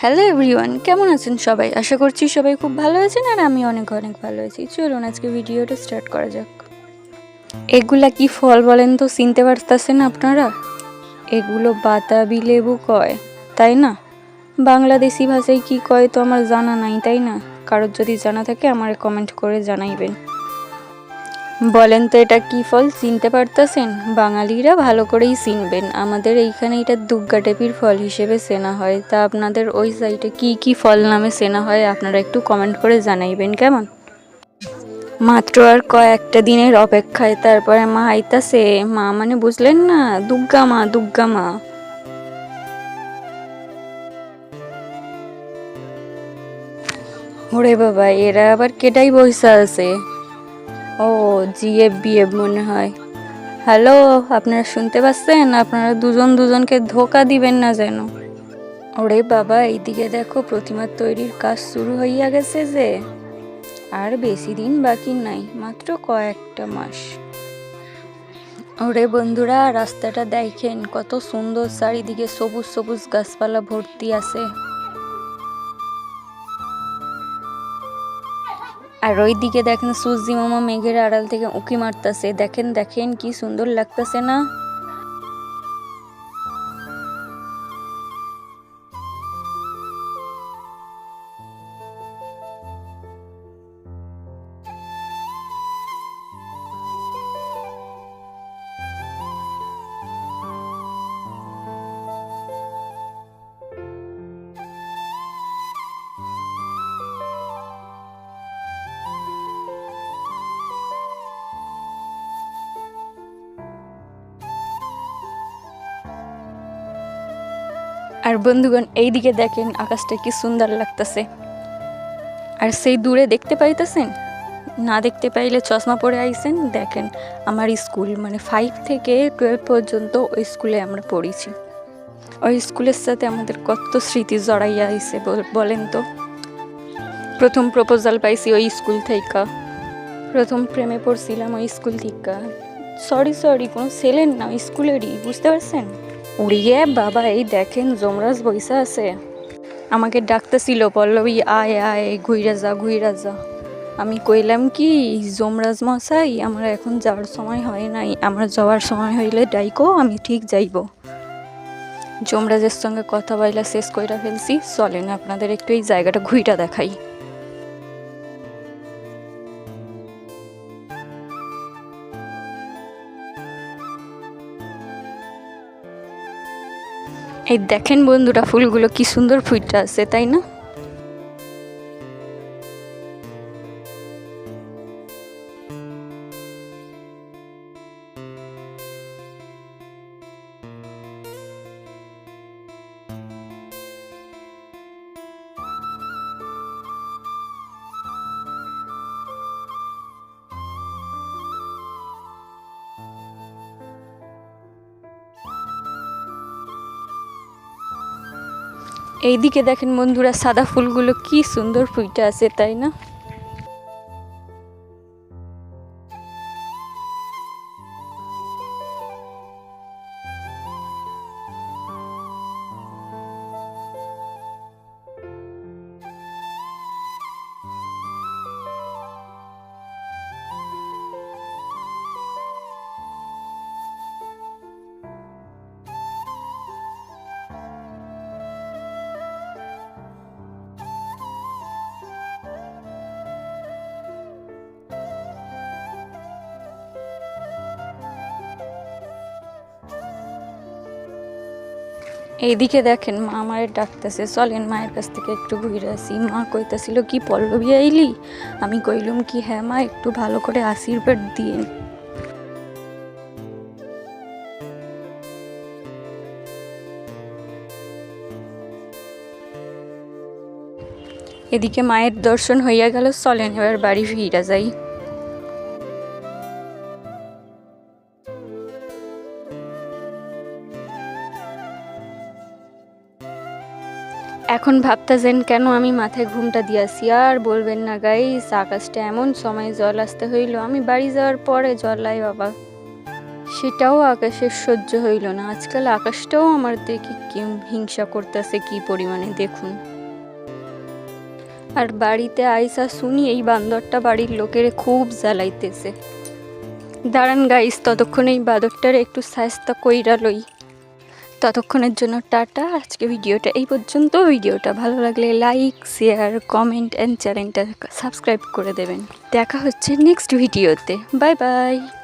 Hello everyone, কেমন আছেন সবাই? আশা করছি সবাই খুব ভালো আছেন আর আমি অনেক অনেক ভালো আছি। চলুন আজকে ভিডিওটা স্টার্ট করা যাক। এগুলা কি ফল বলেন তো? চিনতে পারতেছেন আপনারা? এগুলো বাতাবি লেবু কয়, তাই না? বাংলাদেশি ভাষায় কি কয় তো আমার জানা নাই, তাই না? কারোর যদি জানা থাকে আমার কমেন্ট করে জানাইবেন। বলেন তো এটা কি ফল, চিনতে পারতেছেন? বাঙালিরা ভালো করেই চিনবেন, আমাদের এইখানে এটা দুগ্গা টেপির ফল হিসেবে চেনা হয়। তা আপনাদের ওই সাইডে কি কি ফল নামে চেনা হয় আপনারা একটু কমেন্ট করে জানাইবেন, কেমন? মাত্র আর কয়েকটা দিনের অপেক্ষায়, তারপরে মা আইতাছে। মা মানে বুঝলেন না, দুগ্গা মা, দুগ্গা মা। ওরে বাবা, এরা আবার কেটাই বইসা আছে? ও, জিএফ বিএফ মনে হয়। হ্যালো, আপনারা শুনতে পাচ্ছেন? আপনারা দুজন দুজনকে ধোকা দিবেন না যেন। ওরে বাবা, এইদিকে দেখো, প্রতিমা তৈরির কাজ শুরু হইয়া গেছে যে। আর বেশি দিন বাকি নাই, মাত্র কয়েকটা মাস। ওরে বন্ধুরা, রাস্তাটা দেখেন কত সুন্দর, চারিদিকে সবুজ সবুজ গাছপালা ভর্তি আছে। আর ওই দিকে দেখেন সূর্যি মামা মেঘের আড়াল থেকে উঁকি মারতেছে। দেখেন দেখেন কি সুন্দর লাগতেছে না? আর বন্ধুগণ, এইদিকে দেখেন আকাশটা কি সুন্দর লাগতেছে। আর সেই দূরে দেখতে পাইতেছেন? না দেখতে পাইলে চশমা পরে আইছেন। দেখেন আমার স্কুল, মানে 5 থেকে 12 পর্যন্ত ওই স্কুলে আমরা পড়েছি। ওই স্কুলের সাথে আমাদের কত স্মৃতি জড়াইয়া আইছে বলেন তো। প্রথম প্রপোজাল পাইছি ওই স্কুল থেকে, প্রথম প্রেমে পড়ছিলাম ওই স্কুল থেকে। সরি, কোনো ছেলের না, ওই স্কুলেরই, বুঝতে পারছেন? উড়িয়ে বাবা, এই দেখেন যমরাজ বইসা আছে। আমাকে ডাকতেছিল, পল্লবী আয় আয়, ঘুইরা যা ঘুইরা যা। আমি কইলাম কি, যমরাজ মশাই আমার এখন যাওয়ার সময় হয় নাই, আমার যাওয়ার সময় হইলে ডাইকো, আমি ঠিক যাইব। যমরাজের সঙ্গে কথা বইলা শেষ কইরা ফেলছি। চলেন আপনাদের একটু এই জায়গাটা ঘুইটা দেখাই। এই দেখেন বন্ধুরা, ফুলগুলো কি সুন্দর ফুটে আছে, তাই না? এইদিকে দেখেন বন্ধুরা, সাদা ফুলগুলো কি সুন্দর ফুটে আছে, তাই না? এইদিকে দেখেন মা মায়ের ডাকতেছে, চলেন মায়ের কাছ থেকে একটু ঘুরে আসি। মা কইতাছিল কি, পল্লবী আইলি? আমি কইলাম কি, হ্যাঁ মা, একটু ভালো করে আশীর্বাদ দিন। এদিকে মায়ের দর্শন হইয়া গেল, চলেন এবার বাড়ি ফিরা যাই। এখন ভাবতেছেন কেন আমি মাথায় ঘুমটা দিয়েছি? আর বলবেন না গাইস, আকাশটা এমন সময় জল আসতে হইল, আমি বাড়ি যাওয়ার পরে জল আই বাবা, সেটাও আকাশের সহ্য হইল না। আজকাল আকাশটাও আমার দেখি হিংসা করতেছে কি পরিমাণে, দেখুন। আর বাড়িতে আইসা শুনি এই বান্দরটা বাড়ির লোকের খুব জ্বালাইতেছে। দাঁড়ান গাইস, ততক্ষণ এই বাঁদরটার একটু সাইজটা কইরা লই। ততক্ষণের জন্য টাটা। আজকে ভিডিওটা এই পর্যন্ত। ভিডিওটা ভালো লাগলে লাইক, শেয়ার, কমেন্ট অ্যান্ড চ্যানেলটা সাবস্ক্রাইব করে দেবেন। দেখা হচ্ছে নেক্সট ভিডিওতে। Bye bye.